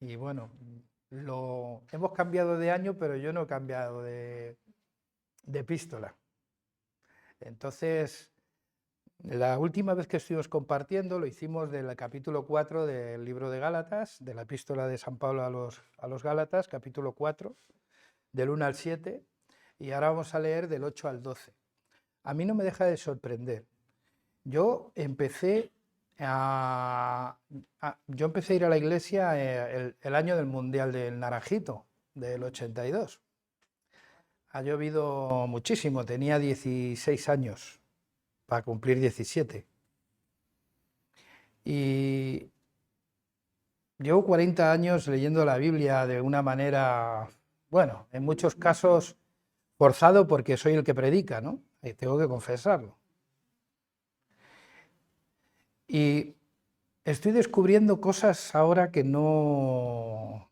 y bueno, lo hemos cambiado de año, pero yo no he cambiado de epístola. Entonces, la última vez que estuvimos compartiendo lo hicimos del capítulo 4 del libro de Gálatas, de la epístola de San Pablo a los Gálatas, capítulo 4, del 1 al 7, y ahora vamos a leer del 8 al 12. A mí no me deja de sorprender. Yo empecé a ir a la iglesia el año del Mundial del Naranjito, del 82. Ha llovido muchísimo, tenía 16 años, para cumplir 17. Y llevo 40 años leyendo la Biblia de una manera, bueno, en muchos casos forzado porque soy el que predica, ¿no? Y tengo que confesarlo. Y estoy descubriendo cosas ahora que no...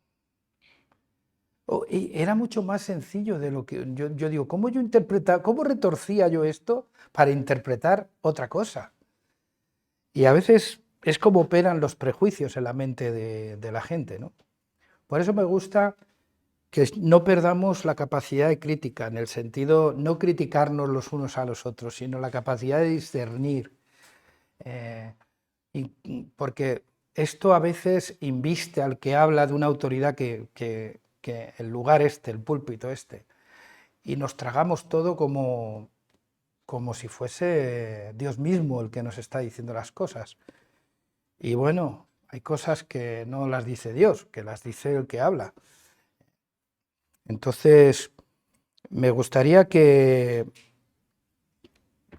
y era mucho más sencillo de lo que yo digo, ¿cómo retorcía yo esto para interpretar otra cosa? Y a veces es como operan los prejuicios en la mente de la gente, ¿no? Por eso me gusta que no perdamos la capacidad de crítica, en el sentido, no criticarnos los unos a los otros, sino la capacidad de discernir. Porque esto a veces inviste al que habla de una autoridad que el lugar este, el púlpito este, y nos tragamos todo como si fuese Dios mismo el que nos está diciendo las cosas. Y bueno, hay cosas que no las dice Dios, que las dice el que habla. Entonces, me gustaría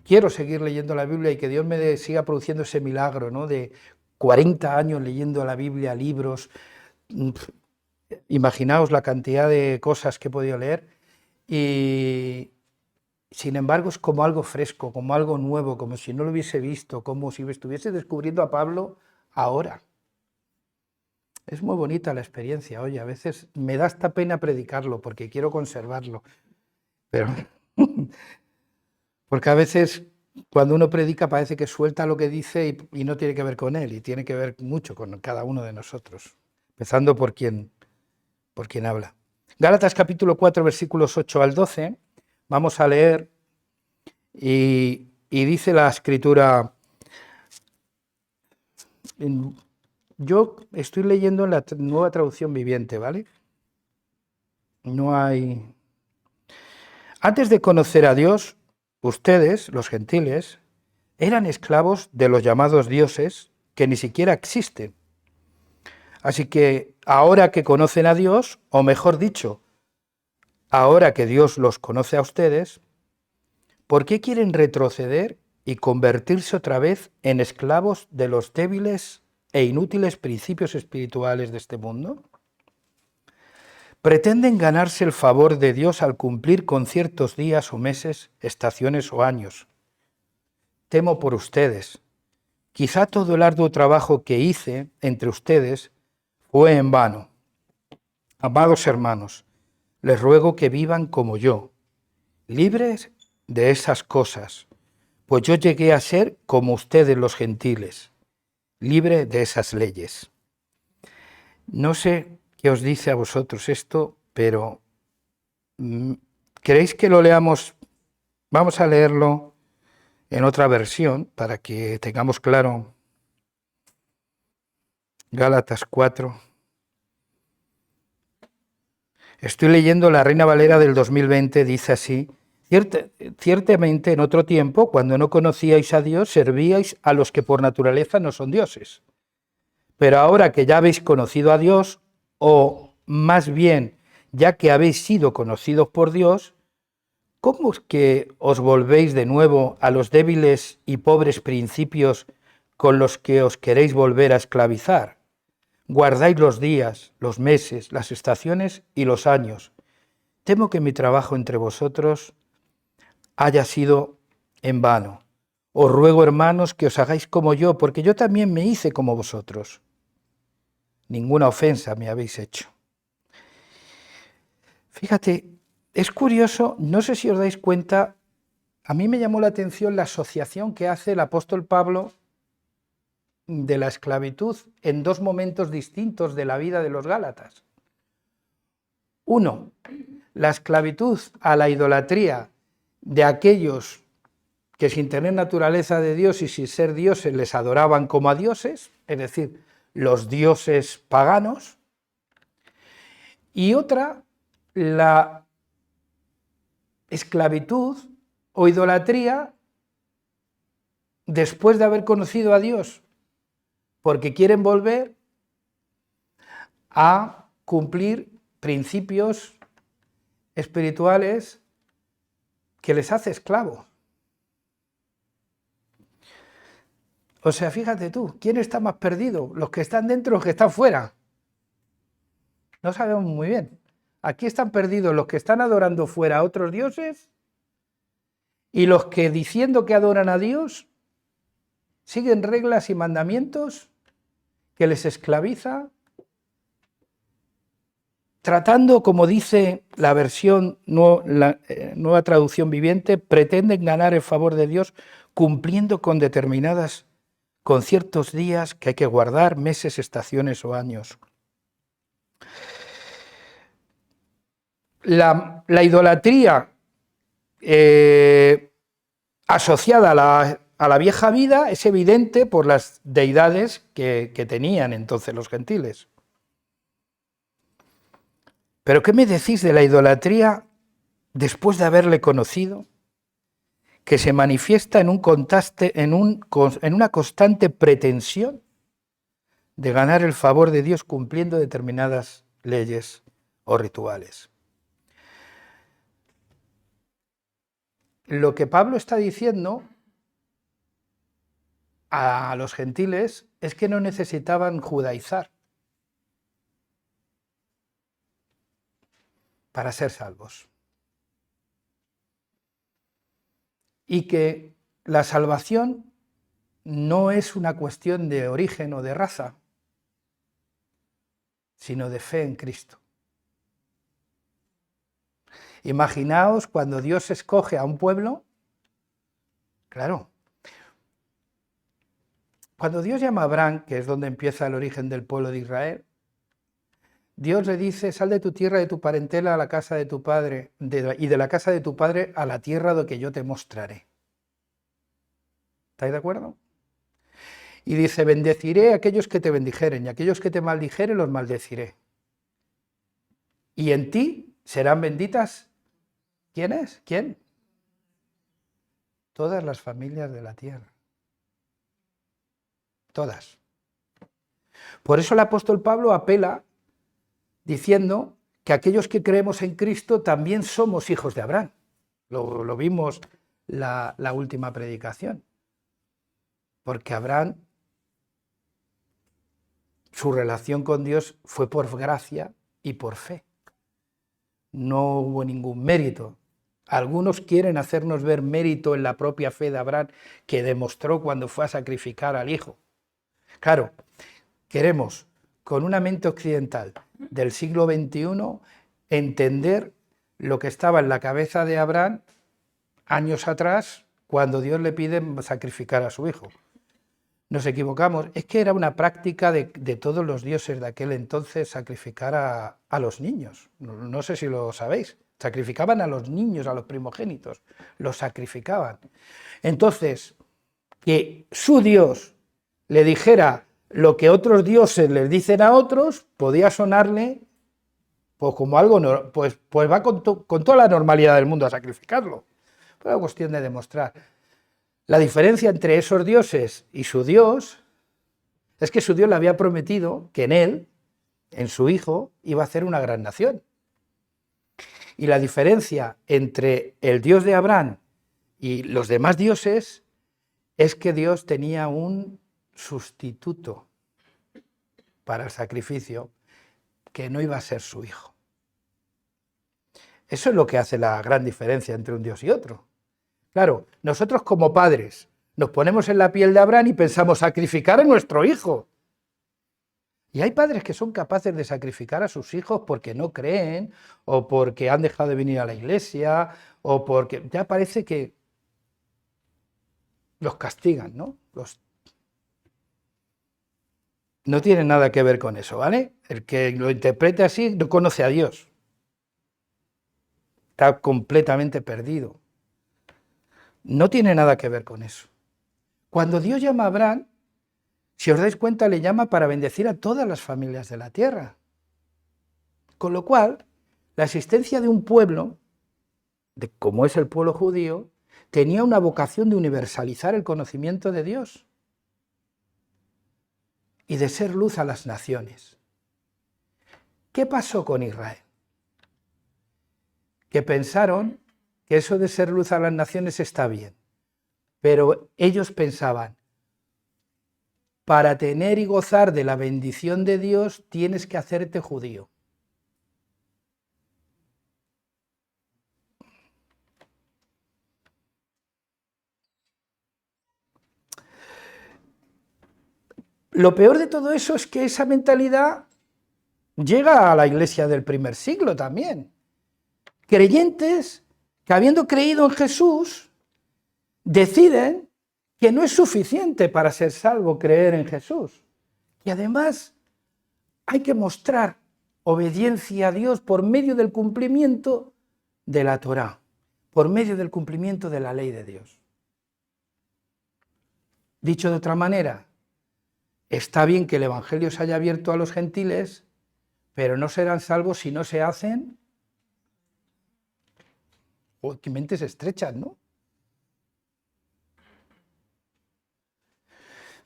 quiero seguir leyendo la Biblia y que Dios me siga produciendo ese milagro, ¿no? De 40 años leyendo la Biblia, libros. Imaginaos la cantidad de cosas que he podido leer y sin embargo es como algo fresco, como algo nuevo, como si no lo hubiese visto, como si estuviese descubriendo a Pablo ahora. Es muy bonita la experiencia, oye, a veces me da hasta pena predicarlo porque quiero conservarlo, pero porque a veces cuando uno predica parece que suelta lo que dice y no tiene que ver con él, y tiene que ver mucho con cada uno de nosotros, empezando por quien habla. Gálatas capítulo 4, versículos 8 al 12, vamos a leer y dice la escritura, yo estoy leyendo en la Nueva Traducción Viviente, ¿vale? No hay... Antes de conocer a Dios, ustedes, los gentiles, eran esclavos de los llamados dioses que ni siquiera existen. Así que ahora que conocen a Dios, o mejor dicho, ahora que Dios los conoce a ustedes, ¿por qué quieren retroceder y convertirse otra vez en esclavos de los débiles e inútiles principios espirituales de este mundo? Pretenden ganarse el favor de Dios al cumplir con ciertos días o meses, estaciones o años. Temo por ustedes. Quizá todo el arduo trabajo que hice entre ustedes fue en vano. Amados hermanos, les ruego que vivan como yo, libres de esas cosas, pues yo llegué a ser como ustedes los gentiles, libre de esas leyes. No sé qué os dice a vosotros esto, pero ¿queréis que lo leamos? Vamos a leerlo en otra versión para que tengamos claro. Gálatas 4. Estoy leyendo la Reina Valera del 2020, dice así: ciertamente en otro tiempo, cuando no conocíais a Dios, servíais a los que por naturaleza no son dioses. Pero ahora que ya habéis conocido a Dios, o más bien, ya que habéis sido conocidos por Dios, ¿cómo es que os volvéis de nuevo a los débiles y pobres principios con los que os queréis volver a esclavizar? Guardáis los días, los meses, las estaciones y los años. Temo que mi trabajo entre vosotros haya sido en vano. Os ruego, hermanos, que os hagáis como yo, porque yo también me hice como vosotros. Ninguna ofensa me habéis hecho. Fíjate, es curioso, no sé si os dais cuenta, a mí me llamó la atención la asociación que hace el apóstol Pablo de la esclavitud en dos momentos distintos de la vida de los Gálatas. Uno, la esclavitud a la idolatría de aquellos que sin tener naturaleza de Dios y sin ser dioses les adoraban como a dioses, es decir, los dioses paganos. Y otra, la esclavitud o idolatría después de haber conocido a Dios, porque quieren volver a cumplir principios espirituales que les hace esclavos. O sea, fíjate tú, ¿quién está más perdido? ¿Los que están dentro o los que están fuera? No sabemos muy bien. Aquí están perdidos los que están adorando fuera a otros dioses y los que, diciendo que adoran a Dios, siguen reglas y mandamientos que les esclaviza, tratando, como dice la versión, nueva traducción viviente, pretenden ganar el favor de Dios cumpliendo con ciertos días que hay que guardar, meses, estaciones o años. La idolatría asociada a la vieja vida es evidente por las deidades que tenían entonces los gentiles. Pero ¿qué me decís de la idolatría después de haberle conocido? Que se manifiesta en una constante pretensión de ganar el favor de Dios cumpliendo determinadas leyes o rituales. Lo que Pablo está diciendo a los gentiles es que no necesitaban judaizar para ser salvos. Y que la salvación no es una cuestión de origen o de raza, sino de fe en Cristo. Imaginaos cuando Dios escoge a un pueblo, claro, cuando Dios llama a Abraham, que es donde empieza el origen del pueblo de Israel, Dios le dice, sal de tu tierra, de tu parentela, a la casa de tu padre, y de la casa de tu padre a la tierra de que yo te mostraré. ¿Estáis de acuerdo? Y dice, bendeciré a aquellos que te bendijeren, y a aquellos que te maldijeren los maldeciré. Y en ti serán benditas, ¿quién es? ¿Quién? Todas las familias de la tierra. Todas. Por eso el apóstol Pablo apela diciendo que aquellos que creemos en Cristo también somos hijos de Abraham. Lo vimos la última predicación. Porque Abraham, su relación con Dios fue por gracia y por fe. No hubo ningún mérito. Algunos quieren hacernos ver mérito en la propia fe de Abraham, que demostró cuando fue a sacrificar al hijo. Claro, queremos, con una mente occidental del siglo XXI, entender lo que estaba en la cabeza de Abraham años atrás, cuando Dios le pide sacrificar a su hijo. Nos equivocamos, es que era una práctica de todos los dioses de aquel entonces sacrificar a los niños. No sé si lo sabéis, sacrificaban a los niños, a los primogénitos, los sacrificaban. Entonces, que su Dios le dijera lo que otros dioses les dicen a otros, podía sonarle pues como algo, pues va con toda la normalidad del mundo a sacrificarlo. Fue una cuestión de demostrar. La diferencia entre esos dioses y su Dios es que su Dios le había prometido que en él, en su hijo, iba a hacer una gran nación. Y la diferencia entre el Dios de Abraham y los demás dioses es que Dios tenía un sustituto para el sacrificio que no iba a ser su hijo. Eso es lo que hace la gran diferencia entre un Dios y otro. Claro, nosotros como padres nos ponemos en la piel de Abraham y pensamos sacrificar a nuestro hijo. Y hay padres que son capaces de sacrificar a sus hijos porque no creen, o porque han dejado de venir a la iglesia, o porque ya parece que los castigan, ¿no? No tiene nada que ver con eso, ¿vale? El que lo interprete así no conoce a Dios. Está completamente perdido. No tiene nada que ver con eso. Cuando Dios llama a Abraham, si os dais cuenta, le llama para bendecir a todas las familias de la tierra. Con lo cual, la existencia de un pueblo, como es el pueblo judío, tenía una vocación de universalizar el conocimiento de Dios y de ser luz a las naciones. ¿Qué pasó con Israel? Que pensaron que eso de ser luz a las naciones está bien, pero ellos pensaban, para tener y gozar de la bendición de Dios tienes que hacerte judío. Lo peor de todo eso es que esa mentalidad llega a la iglesia del primer siglo también. Creyentes que, habiendo creído en Jesús, deciden que no es suficiente para ser salvo creer en Jesús. Y además hay que mostrar obediencia a Dios por medio del cumplimiento de la Torá, por medio del cumplimiento de la ley de Dios. Dicho de otra manera, está bien que el Evangelio se haya abierto a los gentiles, pero no serán salvos si no se hacen... ¡Oh, qué mentes estrechas!, ¿no?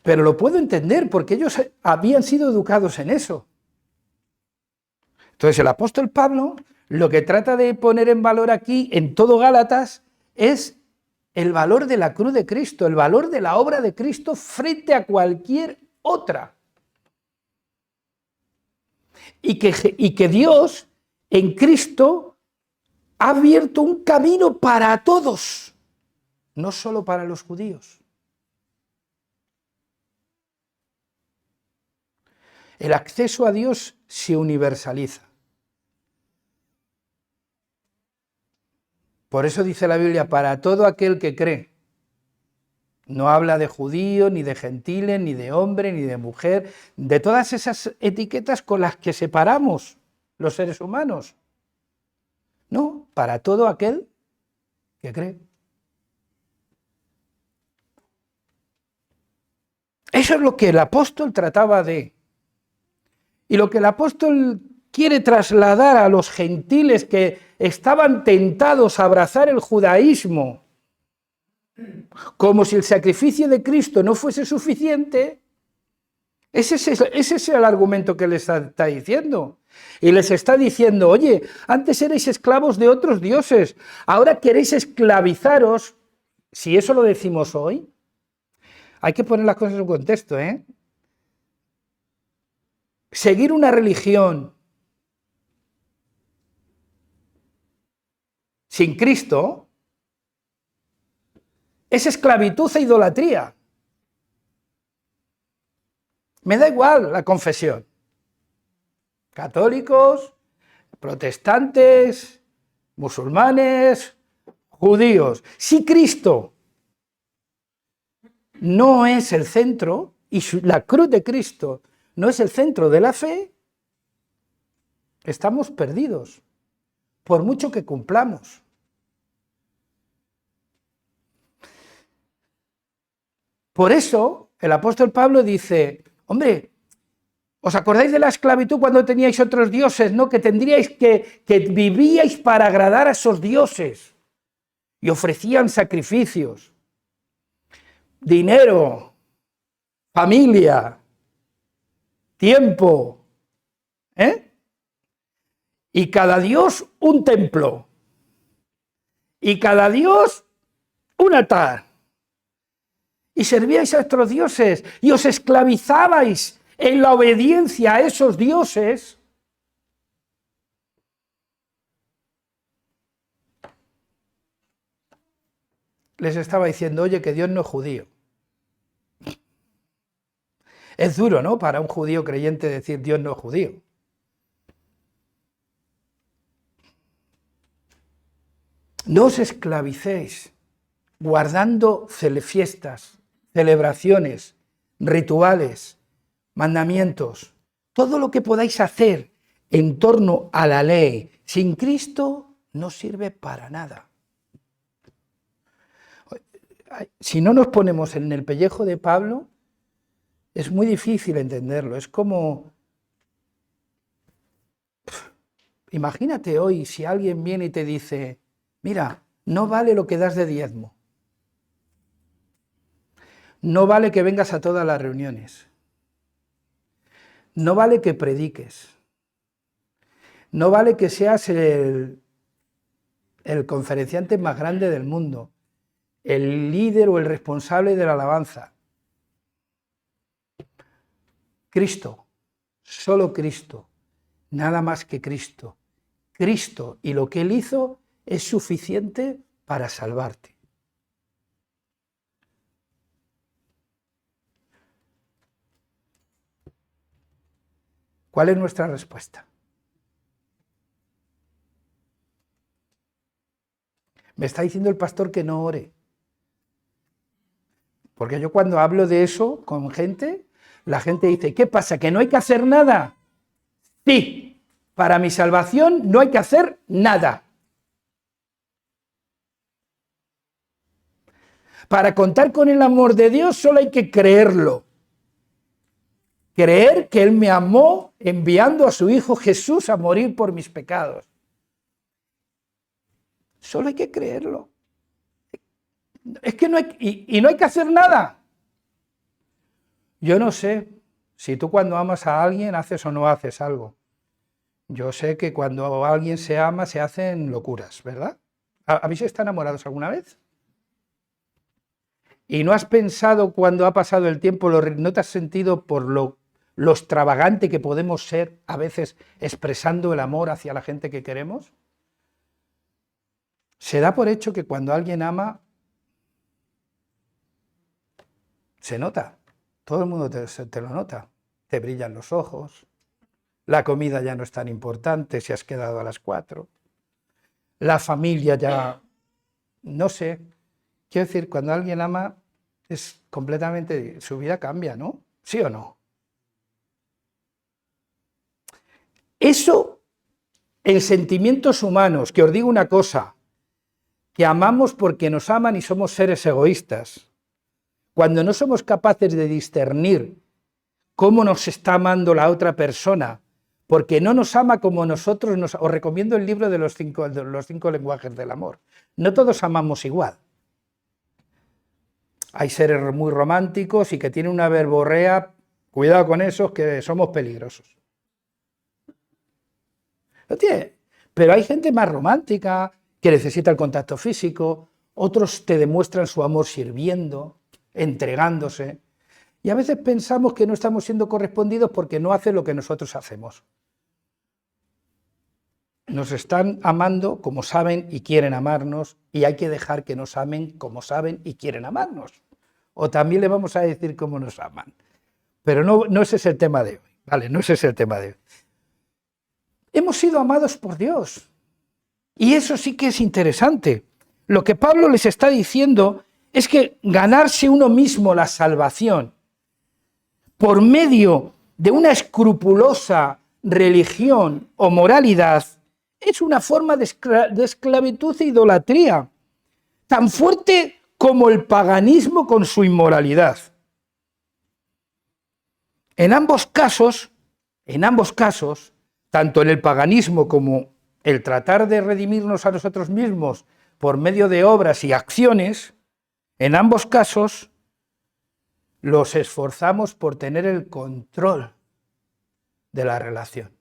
Pero lo puedo entender, porque ellos habían sido educados en eso. Entonces el apóstol Pablo lo que trata de poner en valor aquí, en todo Gálatas, es el valor de la cruz de Cristo, el valor de la obra de Cristo frente a cualquier otra. Y que Dios en Cristo ha abierto un camino para todos, no solo para los judíos. El acceso a Dios se universaliza. Por eso dice la Biblia, para todo aquel que cree. No habla de judío, ni de gentiles, ni de hombre, ni de mujer, de todas esas etiquetas con las que separamos los seres humanos. No, para todo aquel que cree. Eso es lo que el apóstol trataba de... Y lo que el apóstol quiere trasladar a los gentiles que estaban tentados a abrazar el judaísmo, como si el sacrificio de Cristo no fuese suficiente, ese es el argumento que les está diciendo. Y les está diciendo, oye, antes erais esclavos de otros dioses, ahora queréis esclavizaros. Si eso lo decimos hoy, hay que poner las cosas en su contexto, ¿eh? Seguir una religión sin Cristo es esclavitud e idolatría. Me da igual la confesión. Católicos, protestantes, musulmanes, judíos. Si Cristo no es el centro, y la cruz de Cristo no es el centro de la fe, estamos perdidos, por mucho que cumplamos. Por eso el apóstol Pablo dice, hombre, ¿os acordáis de la esclavitud cuando teníais otros dioses, no? Que tendríais que vivíais para agradar a esos dioses y ofrecían sacrificios, dinero, familia, tiempo, y cada dios un templo, y cada dios un altar, y servíais a otros dioses, y os esclavizabais en la obediencia a esos dioses. Les estaba diciendo, oye, que Dios no es judío. Es duro, ¿no?, para un judío creyente decir Dios no es judío. No os esclavicéis guardando fiestas, celebraciones, rituales, mandamientos, todo lo que podáis hacer en torno a la ley, sin Cristo no sirve para nada. Si no nos ponemos en el pellejo de Pablo, es muy difícil entenderlo. Es como, imagínate hoy si alguien viene y te dice, mira, no vale lo que das de diezmo. No vale que vengas a todas las reuniones. No vale que prediques. No vale que seas el conferenciante más grande del mundo, el líder o el responsable de la alabanza. Cristo, solo Cristo, nada más que Cristo. Cristo y lo que Él hizo es suficiente para salvarte. ¿Cuál es nuestra respuesta? Me está diciendo el pastor que no ore. Porque yo cuando hablo de eso con gente, la gente dice, ¿qué pasa? ¿Que no hay que hacer nada? Sí, para mi salvación no hay que hacer nada. Para contar con el amor de Dios solo hay que creerlo. Creer que Él me amó enviando a su Hijo Jesús a morir por mis pecados. Solo hay que creerlo. Es que no hay, y no hay que hacer nada. Yo no sé si tú cuando amas a alguien haces o no haces algo. Yo sé que cuando alguien se ama se hacen locuras, ¿verdad? ¿Habéis estado enamorados alguna vez? ¿Y no has pensado cuando ha pasado el tiempo, no te has sentido por lo extravagante que podemos ser a veces expresando el amor hacia la gente que queremos? Se da por hecho que cuando alguien ama, se nota. Todo el mundo te lo nota. Te brillan los ojos. La comida ya no es tan importante si has quedado a las 4. La familia ya... No sé. Quiero decir, cuando alguien ama, es completamente... Su vida cambia, ¿no? ¿Sí o no? Eso, en sentimientos humanos, que os digo una cosa, que amamos porque nos aman y somos seres egoístas. Cuando no somos capaces de discernir cómo nos está amando la otra persona, porque no nos ama como nosotros, os recomiendo el libro de los cinco lenguajes del amor. No todos amamos igual. Hay seres muy románticos y que tienen una verborrea, cuidado con esos, que somos peligrosos. Lo tiene. Pero hay gente más romántica, que necesita el contacto físico, otros te demuestran su amor sirviendo, entregándose, y a veces pensamos que no estamos siendo correspondidos porque no hacen lo que nosotros hacemos. Nos están amando como saben y quieren amarnos, y hay que dejar que nos amen como saben y quieren amarnos. O también le vamos a decir cómo nos aman. Pero no ese es el tema de hoy, ¿vale? No ese es el tema de hoy. Hemos sido amados por Dios. Y eso sí que es interesante. Lo que Pablo les está diciendo es que ganarse uno mismo la salvación por medio de una escrupulosa religión o moralidad es una forma de esclavitud e idolatría, tan fuerte como el paganismo con su inmoralidad. En ambos casos, tanto en el paganismo como el tratar de redimirnos a nosotros mismos por medio de obras y acciones, en ambos casos los esforzamos por tener el control de la relación.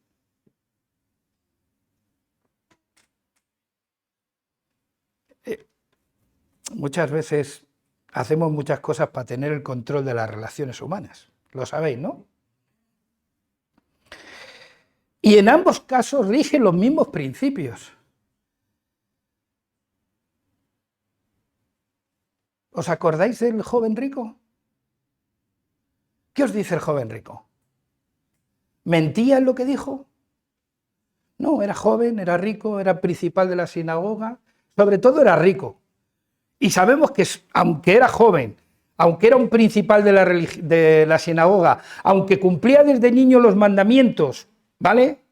Muchas veces hacemos muchas cosas para tener el control de las relaciones humanas, lo sabéis, ¿no? Y en ambos casos rigen los mismos principios. ¿Os acordáis del joven rico? ¿Qué os dice el joven rico? ¿Mentía en lo que dijo? No, era joven, era rico, era principal de la sinagoga, sobre todo era rico. Y sabemos que aunque era joven, aunque era un principal de la sinagoga, aunque cumplía desde niño los mandamientos, ¿vale?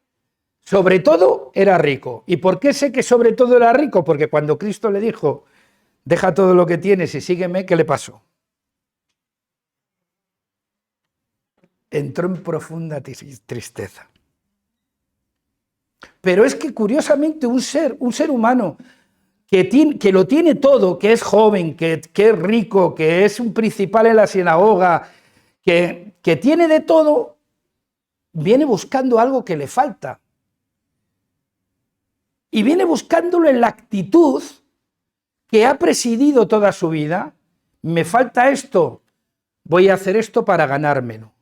Sobre todo era rico. ¿Y por qué sé que sobre todo era rico? Porque cuando Cristo le dijo, deja todo lo que tienes y sígueme, ¿qué le pasó? Entró en profunda tristeza. Pero es que curiosamente un ser humano que lo tiene todo, que es joven, que es rico, que es un principal en la sinagoga, que tiene de todo, viene buscando algo que le falta. Y viene buscándolo en la actitud que ha presidido toda su vida. Me falta esto, voy a hacer esto para ganármelo.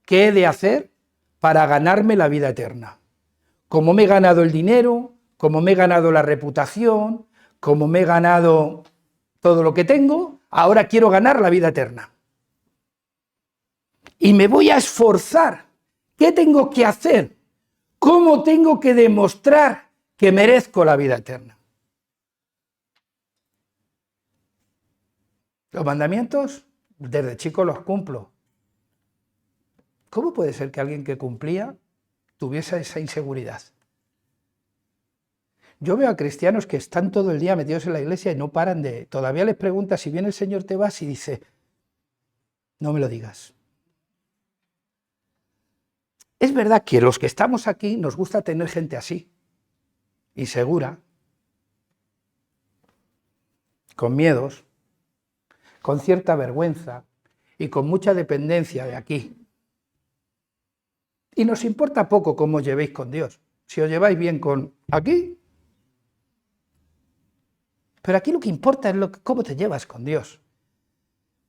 ¿Qué he de hacer para ganarme la vida eterna? Como me he ganado el dinero, como me he ganado la reputación, como me he ganado todo lo que tengo, ahora quiero ganar la vida eterna. Y me voy a esforzar. ¿Qué tengo que hacer? ¿Cómo tengo que demostrar que merezco la vida eterna? Los mandamientos, desde chico los cumplo. ¿Cómo puede ser que alguien que cumplía tuviese esa inseguridad? Yo veo a cristianos que están todo el día metidos en la iglesia y no paran de... Todavía les pregunta si viene el Señor, te vas, y dice, no me lo digas. Es verdad que los que estamos aquí nos gusta tener gente así, insegura, con miedos, con cierta vergüenza y con mucha dependencia de aquí. Y nos importa poco cómo os llevéis con Dios. Si os lleváis bien con aquí... Pero aquí lo que importa es cómo te llevas con Dios.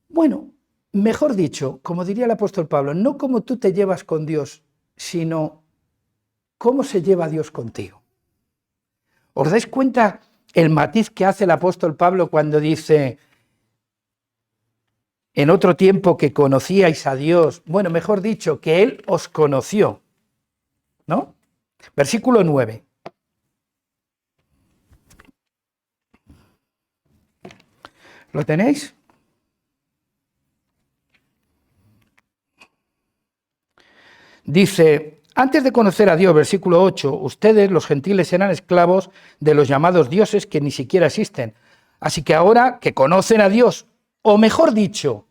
Bueno, mejor dicho, como diría el apóstol Pablo, no cómo tú te llevas con Dios, sino cómo se lleva Dios contigo. ¿Os dais cuenta el matiz que hace el apóstol Pablo cuando dice, en otro tiempo que conocíais a Dios, bueno, mejor dicho, que Él os conoció, ¿no? Versículo 9. ¿Lo tenéis? Dice, antes de conocer a Dios, versículo 8, ustedes, los gentiles, eran esclavos de los llamados dioses que ni siquiera existen. Así que ahora que conocen a Dios, o mejor dicho,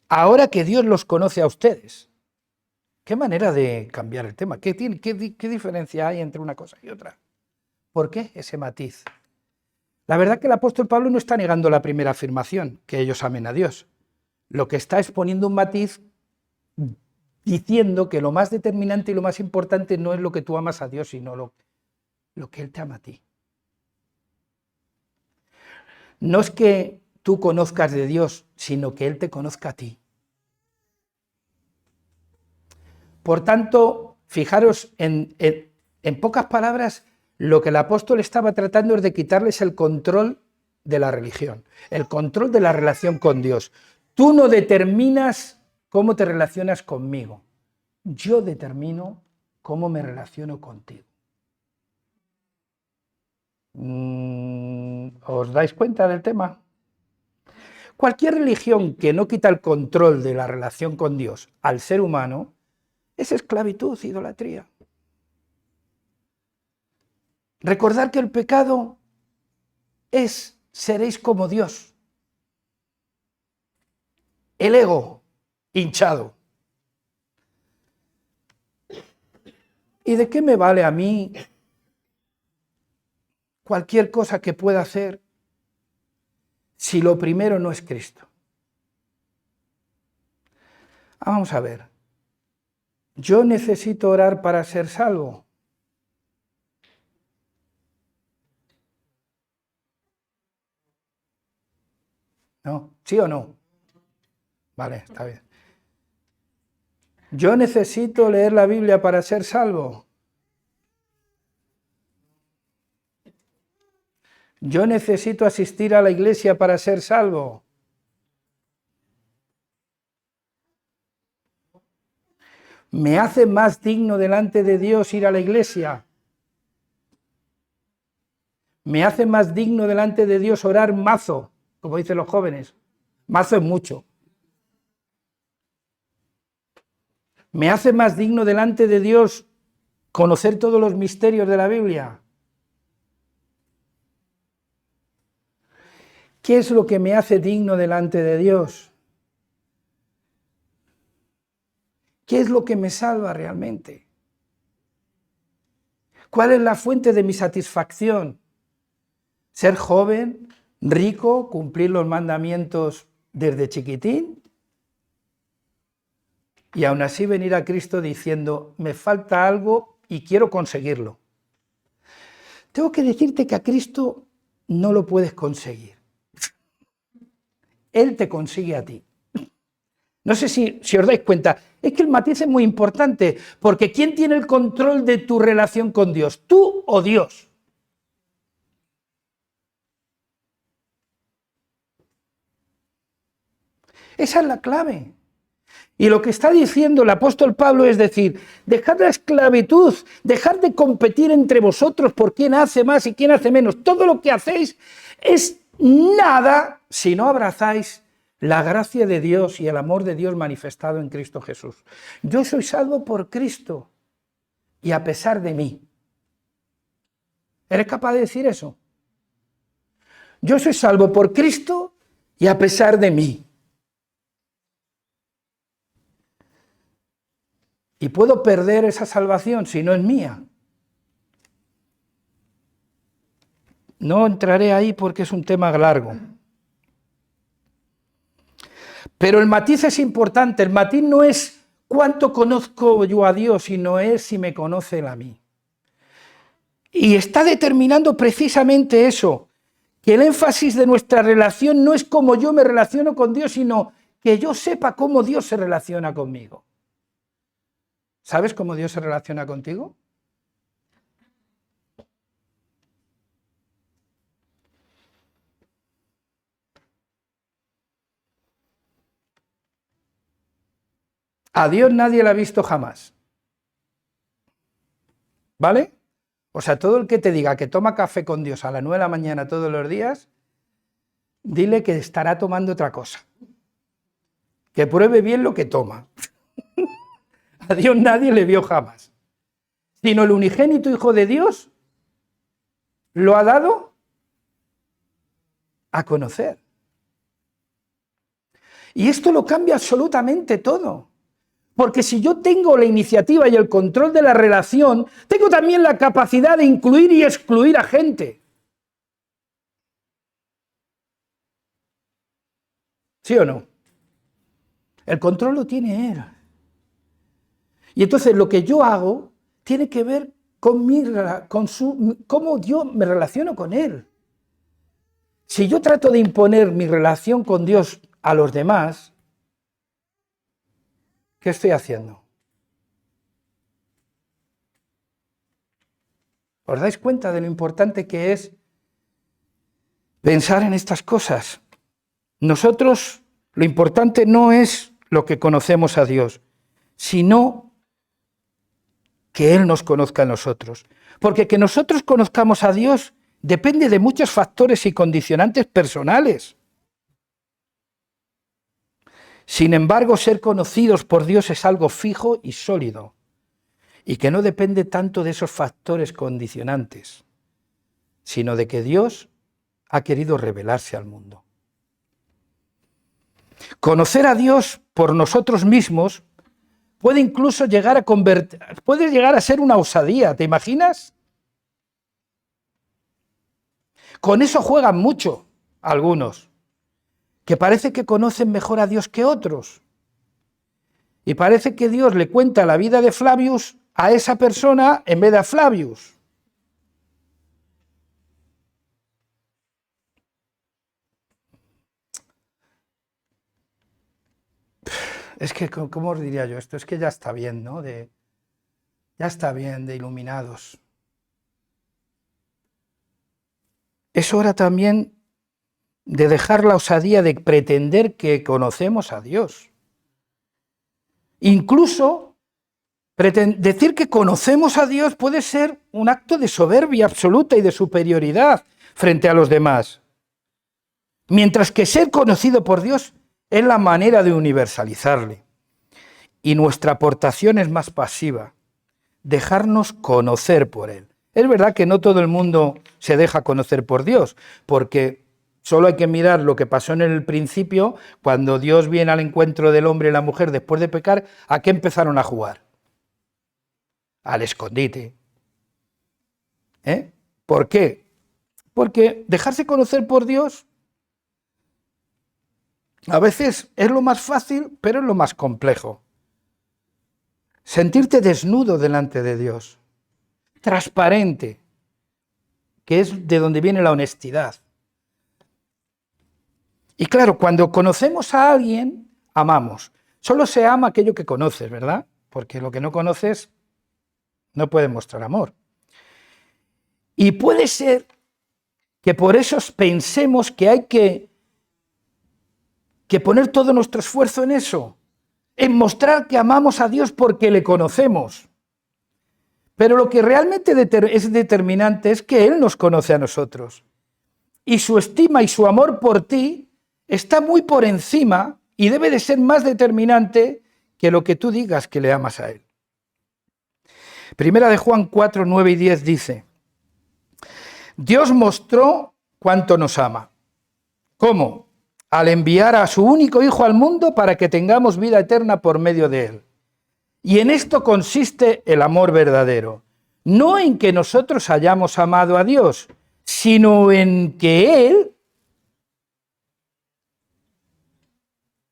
ahora que Dios los conoce a ustedes. ¿Qué manera de cambiar el tema? ¿Qué diferencia hay entre una cosa y otra? ¿Por qué ese matiz? La verdad que el apóstol Pablo no está negando la primera afirmación, que ellos amen a Dios. Lo que está es poniendo un matiz diciendo que lo más determinante y lo más importante no es lo que tú amas a Dios, sino lo que Él te ama a ti. No es que tú conozcas de Dios, sino que Él te conozca a ti. Por tanto, fijaros, en pocas palabras, lo que el apóstol estaba tratando es de quitarles el control de la religión, el control de la relación con Dios. Tú no determinas cómo te relacionas conmigo, yo determino cómo me relaciono contigo. ¿Os dais cuenta del tema? Cualquier religión que no quita el control de la relación con Dios al ser humano es esclavitud, idolatría. Recordad que el pecado es seréis como Dios. El ego hinchado. ¿Y de qué me vale a mí cualquier cosa que pueda hacer si lo primero no es Cristo? Vamos a ver. ¿Yo necesito orar para ser salvo? ¿No? ¿Sí o no? Vale, está bien. ¿Yo necesito leer la Biblia para ser salvo? ¿Yo necesito asistir a la iglesia para ser salvo? ¿Me hace más digno delante de Dios ir a la iglesia? ¿Me hace más digno delante de Dios orar mazo, como dicen los jóvenes? Mazo es mucho, ¿Me hace más digno delante de Dios conocer todos los misterios de la Biblia? ¿Qué es lo que me hace digno delante de Dios? ¿Qué es lo que me salva realmente? ¿Cuál es la fuente de mi satisfacción? ¿Ser joven, rico, cumplir los mandamientos desde chiquitín? Y aún así venir a Cristo diciendo, me falta algo y quiero conseguirlo. Tengo que decirte que a Cristo no lo puedes conseguir. Él te consigue a ti. No sé si os dais cuenta, es que el matiz es muy importante, porque ¿quién tiene el control de tu relación con Dios? ¿Tú o Dios? Esa es la clave. Y lo que está diciendo el apóstol Pablo es decir, dejad la esclavitud, dejad de competir entre vosotros por quién hace más y quién hace menos. Todo lo que hacéis es nada si no abrazáis la gracia de Dios y el amor de Dios manifestado en Cristo Jesús. Yo soy salvo por Cristo y a pesar de mí. ¿Eres capaz de decir eso? Yo soy salvo por Cristo y a pesar de mí. Y puedo perder esa salvación si no es mía. No entraré ahí porque es un tema largo. Pero el matiz es importante. El matiz no es cuánto conozco yo a Dios, sino es si me conoce Él a mí. Y está determinando precisamente eso, que el énfasis de nuestra relación no es cómo yo me relaciono con Dios, sino que yo sepa cómo Dios se relaciona conmigo. ¿Sabes cómo Dios se relaciona contigo? A Dios nadie le ha visto jamás. ¿Vale? O sea, todo el que te diga que toma café con Dios a las 9 de la mañana todos los días, dile que estará tomando otra cosa. Que pruebe bien lo que toma. A Dios nadie le vio jamás. Sino el unigénito Hijo de Dios lo ha dado a conocer. Y esto lo cambia absolutamente todo. Porque si yo tengo la iniciativa y el control de la relación, tengo también la capacidad de incluir y excluir a gente. ¿Sí o no? El control lo tiene Él. Y entonces lo que yo hago tiene que ver con cómo yo me relaciono con Él. Si yo trato de imponer mi relación con Dios a los demás, ¿qué estoy haciendo? ¿Os dais cuenta de lo importante que es pensar en estas cosas? Nosotros, lo importante no es lo que conocemos a Dios, sino que Él nos conozca a nosotros. Porque que nosotros conozcamos a Dios depende de muchos factores y condicionantes personales. Sin embargo, ser conocidos por Dios es algo fijo y sólido, y que no depende tanto de esos factores condicionantes, sino de que Dios ha querido revelarse al mundo. Conocer a Dios por nosotros mismos puede incluso llegar a ser una osadía, ¿te imaginas? Con eso juegan mucho algunos, que parece que conocen mejor a Dios que otros. Y parece que Dios le cuenta la vida de Flavius a esa persona en vez de a Flavius. Es que, ¿cómo os diría yo esto? Es que ya está bien, ¿no? Ya está bien de iluminados. Es hora también de dejar la osadía de pretender que conocemos a Dios. Incluso decir que conocemos a Dios puede ser un acto de soberbia absoluta y de superioridad frente a los demás. Mientras que ser conocido por Dios es la manera de universalizarle. y nuestra aportación es más pasiva, dejarnos conocer por Él. Es verdad que no todo el mundo se deja conocer por Dios, porque solo hay que mirar lo que pasó en el principio, cuando Dios viene al encuentro del hombre y la mujer después de pecar, ¿a qué empezaron a jugar? Al escondite. ¿Por qué? Porque dejarse conocer por Dios a veces es lo más fácil, pero es lo más complejo. Sentirte desnudo delante de Dios, transparente, que es de donde viene la honestidad. Y claro, cuando conocemos a alguien, amamos. Solo se ama aquello que conoces, ¿verdad? Porque lo que no conoces no puede mostrar amor. Y puede ser que por eso pensemos que hay que poner todo nuestro esfuerzo en eso, en mostrar que amamos a Dios porque le conocemos. Pero lo que realmente es determinante es que Él nos conoce a nosotros. Y su estima y su amor por ti está muy por encima y debe de ser más determinante que lo que tú digas que le amas a Él. Primera de Juan 4, 9 y 10 dice: Dios mostró cuánto nos ama. ¿Cómo? Al enviar a su único Hijo al mundo para que tengamos vida eterna por medio de Él. Y en esto consiste el amor verdadero. No en que nosotros hayamos amado a Dios, sino en que Él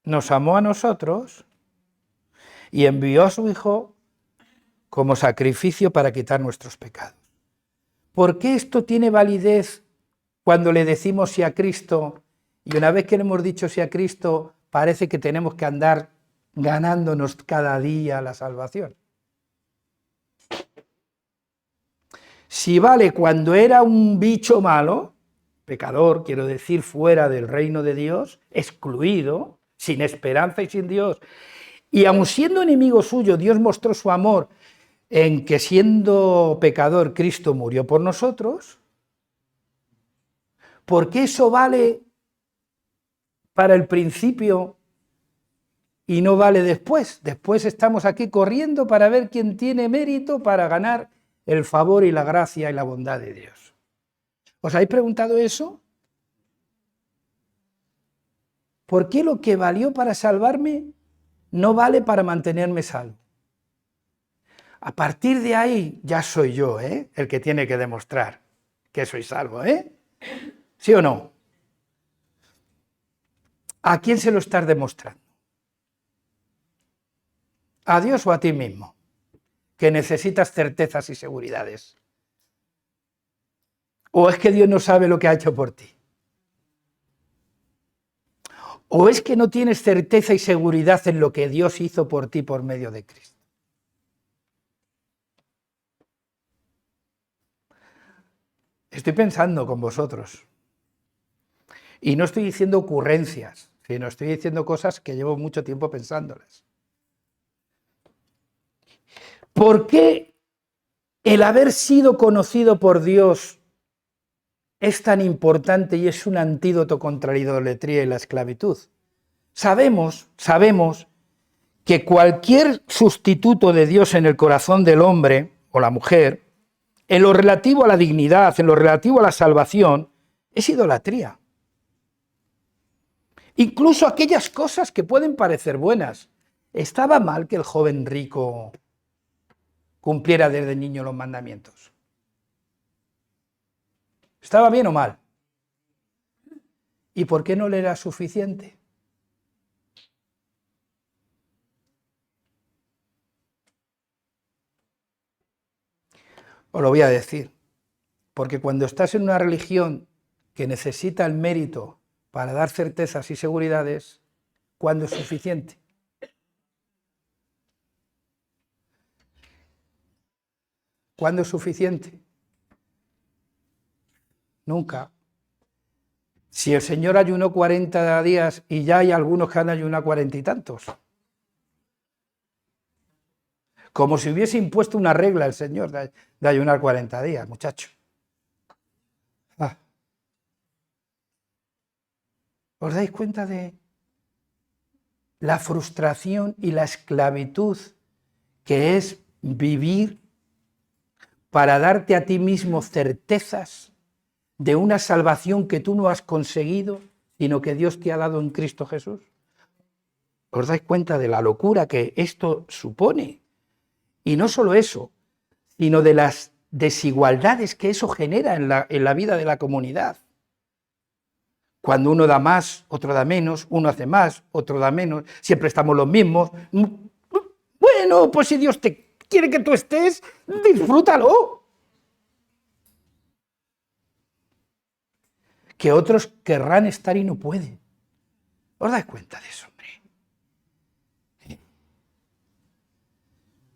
nos amó a nosotros y envió a su Hijo como sacrificio para quitar nuestros pecados. ¿Por qué esto tiene validez cuando le decimos sí a Cristo? Y una vez que le hemos dicho sí a Cristo, parece que tenemos que andar ganándonos cada día la salvación. Si vale cuando era un bicho malo, pecador, quiero decir, fuera del reino de Dios, excluido, sin esperanza y sin Dios, y aun siendo enemigo suyo, Dios mostró su amor en que siendo pecador Cristo murió por nosotros, ¿por qué eso vale para el principio y no vale después? Después estamos aquí corriendo para ver quién tiene mérito para ganar el favor y la gracia y la bondad de Dios. ¿Os habéis preguntado eso? ¿Por qué lo que valió para salvarme no vale para mantenerme salvo? A partir de ahí ya soy yo, el que tiene que demostrar que soy salvo, ¿sí o no? ¿A quién se lo estás demostrando? ¿A Dios o a ti mismo? Que necesitas certezas y seguridades. ¿O es que Dios no sabe lo que ha hecho por ti? ¿O es que no tienes certeza y seguridad en lo que Dios hizo por ti por medio de Cristo? Estoy pensando con vosotros. Y no estoy diciendo ocurrencias, sino estoy diciendo cosas que llevo mucho tiempo pensándolas. ¿Por qué el haber sido conocido por Dios es tan importante y es un antídoto contra la idolatría y la esclavitud? Sabemos que cualquier sustituto de Dios en el corazón del hombre o la mujer, en lo relativo a la dignidad, en lo relativo a la salvación, es idolatría. Incluso aquellas cosas que pueden parecer buenas. ¿Estaba mal que el joven rico cumpliera desde niño los mandamientos? ¿Estaba bien o mal? ¿Y por qué no le era suficiente? Os lo voy a decir, porque cuando estás en una religión que necesita el mérito para dar certezas y seguridades, ¿cuándo es suficiente? ¿Cuándo es suficiente? Nunca. Si el Señor ayunó 40 días y ya hay algunos que han ayunado 40 y tantos. Como si hubiese impuesto una regla el Señor de ayunar 40 días, muchacho. ¿Os dais cuenta de la frustración y la esclavitud que es vivir para darte a ti mismo certezas de una salvación que tú no has conseguido, sino que Dios te ha dado en Cristo Jesús? ¿Os dais cuenta de la locura que esto supone? Y no solo eso, sino de las desigualdades que eso genera en la vida de la comunidad. Cuando uno da más, otro da menos, uno hace más, otro da menos, siempre estamos los mismos. Bueno, pues si Dios te quiere que tú estés, disfrútalo. Que otros querrán estar y no pueden. ¿Os dais cuenta de eso, hombre?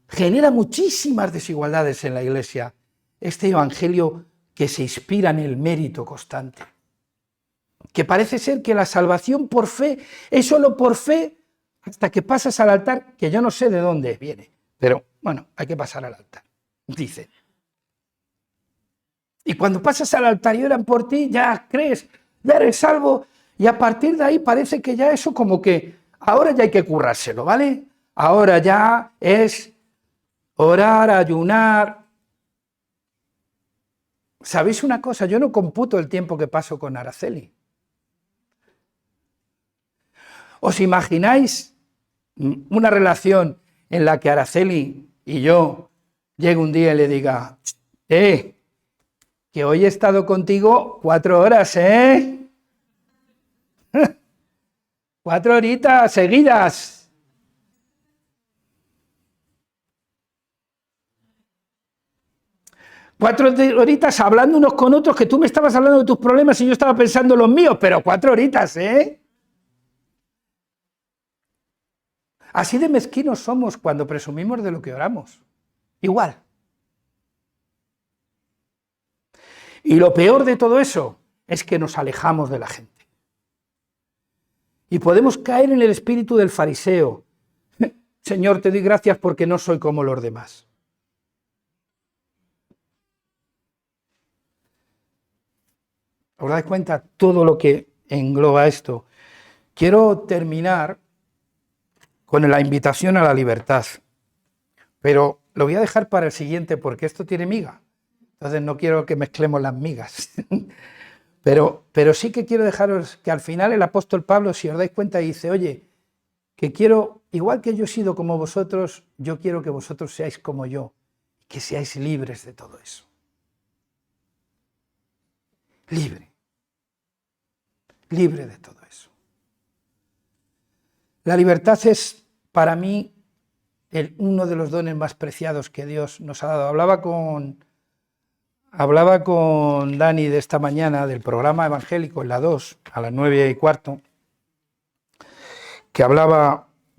Genera muchísimas desigualdades en la Iglesia este evangelio que se inspira en el mérito constante. Que parece ser que la salvación por fe es solo por fe hasta que pasas al altar, que yo no sé de dónde viene, pero bueno, hay que pasar al altar, dice. Y cuando pasas al altar y oran por ti, ya crees, ya eres salvo, y a partir de ahí parece que ya eso como que ahora ya hay que currárselo, ¿vale? Ahora ya es orar, ayunar. ¿Sabéis una cosa? Yo no computo el tiempo que paso con Araceli. ¿Os imagináis una relación en la que Araceli y yo llegue un día y le diga, que hoy he estado contigo 4 horas, 4 horitas seguidas. Cuatro horitas hablando unos con otros, que tú me estabas hablando de tus problemas y yo estaba pensando en los míos, pero 4 horitas, Así de mezquinos somos cuando presumimos de lo que oramos. Igual. Y lo peor de todo eso es que nos alejamos de la gente. Y podemos caer en el espíritu del fariseo. Señor, te doy gracias porque no soy como los demás. ¿Os dais cuenta todo lo que engloba esto? Quiero terminar con la invitación a la libertad, pero lo voy a dejar para el siguiente porque esto tiene miga, entonces no quiero que mezclemos las migas, pero sí que quiero dejaros que al final el apóstol Pablo, si os dais cuenta, dice, oye, que quiero, igual que yo he sido como vosotros, yo quiero que vosotros seáis como yo, que seáis libres de todo eso. Libre de todo eso. La libertad es, para mí, uno de los dones más preciados que Dios nos ha dado. Hablaba con Dani de esta mañana del programa evangélico en la 2, a las 9:15, que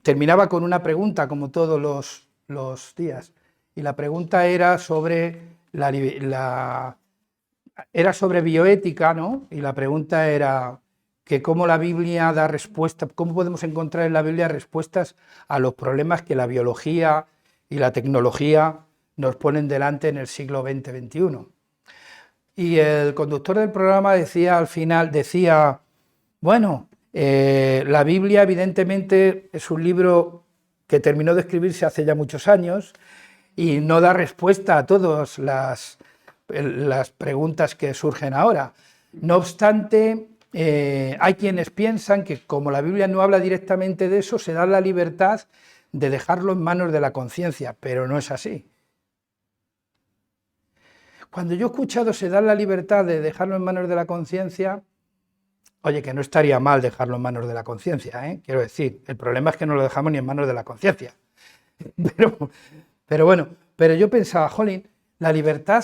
terminaba con una pregunta, como todos los días, y la pregunta era sobre era sobre bioética, ¿no? Y la pregunta era que cómo la Biblia da respuesta, cómo podemos encontrar en la Biblia respuestas a los problemas que la biología y la tecnología nos ponen delante en el siglo XX-XXI. Y el conductor del programa decía al final, bueno, la Biblia evidentemente es un libro que terminó de escribirse hace ya muchos años y no da respuesta a todas las preguntas que surgen ahora. No obstante, hay quienes piensan que como la Biblia no habla directamente de eso, se da la libertad de dejarlo en manos de la conciencia, pero no es así. Cuando yo he escuchado se da la libertad de dejarlo en manos de la conciencia, oye, que no estaría mal dejarlo en manos de la conciencia, quiero decir, el problema es que no lo dejamos ni en manos de la conciencia. Pero yo pensaba, jolín, la libertad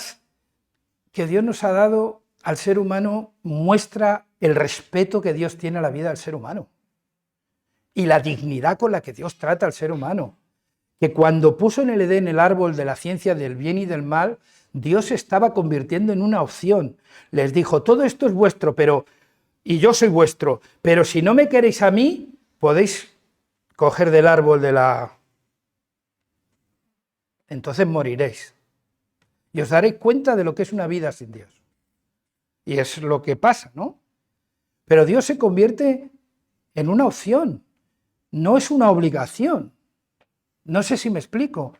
que Dios nos ha dado al ser humano muestra el respeto que Dios tiene a la vida del ser humano y la dignidad con la que Dios trata al ser humano. Que cuando puso en el Edén el árbol de la ciencia del bien y del mal, Dios se estaba convirtiendo en una opción. Les dijo, todo esto es vuestro, y yo soy vuestro, pero si no me queréis a mí, podéis coger del árbol de la... Entonces moriréis. Y os daréis cuenta de lo que es una vida sin Dios. Y es lo que pasa, ¿no? Pero Dios se convierte en una opción. no es una obligación. No sé si me explico.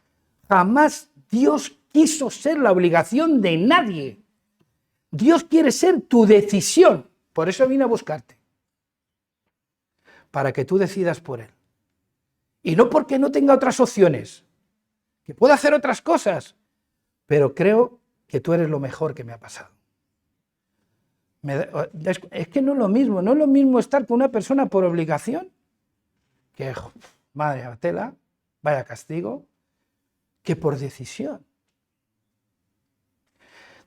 Jamás Dios quiso ser la obligación de nadie. Dios quiere ser tu decisión. Por eso vine a buscarte. Para que tú decidas por Él. Y no porque no tenga otras opciones. Que pueda hacer otras cosas. Pero creo que tú eres lo mejor que me ha pasado. Es que no es lo mismo. No es lo mismo estar con una persona por obligación. Que, madre tela, vaya castigo. Que por decisión.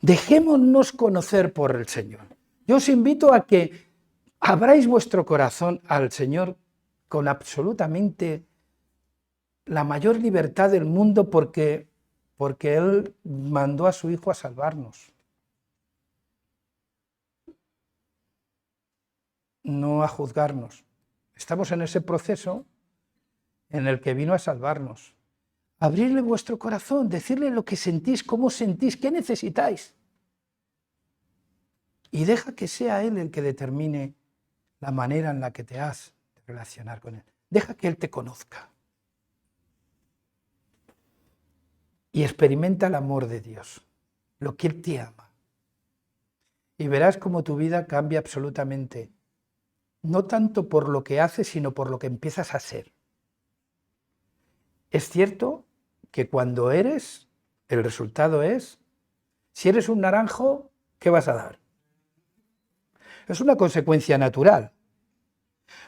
Dejémonos conocer por el Señor. Yo os invito a que abráis vuestro corazón al Señor con absolutamente la mayor libertad del mundo porque Él mandó a su Hijo a salvarnos. No a juzgarnos. Estamos en ese proceso en el que vino a salvarnos. Abrirle vuestro corazón, decirle lo que sentís, cómo sentís, qué necesitáis. Y deja que sea Él el que determine la manera en la que te has de relacionar con Él. Deja que Él te conozca. Y experimenta el amor de Dios, lo que Él te ama. Y verás cómo tu vida cambia absolutamente. No tanto por lo que haces, sino por lo que empiezas a ser. Es cierto que cuando eres, el resultado es, si eres un naranjo, ¿qué vas a dar? Es una consecuencia natural.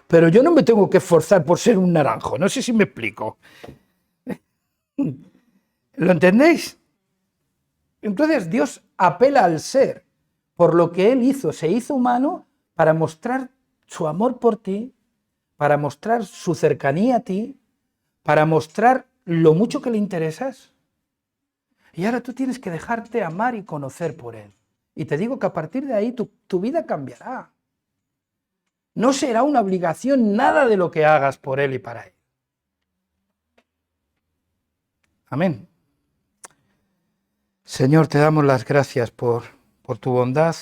Pero yo no me tengo que esforzar por ser un naranjo, no sé si me explico. ¿Lo entendéis? Entonces Dios apela al ser, por lo que Él hizo, se hizo humano para mostrar su amor por ti, para mostrar su cercanía a ti, para mostrar lo mucho que le interesas. Y ahora tú tienes que dejarte amar y conocer por Él. Y te digo que a partir de ahí tu vida cambiará. No será una obligación nada de lo que hagas por Él y para Él. Amén. Señor, te damos las gracias por tu bondad,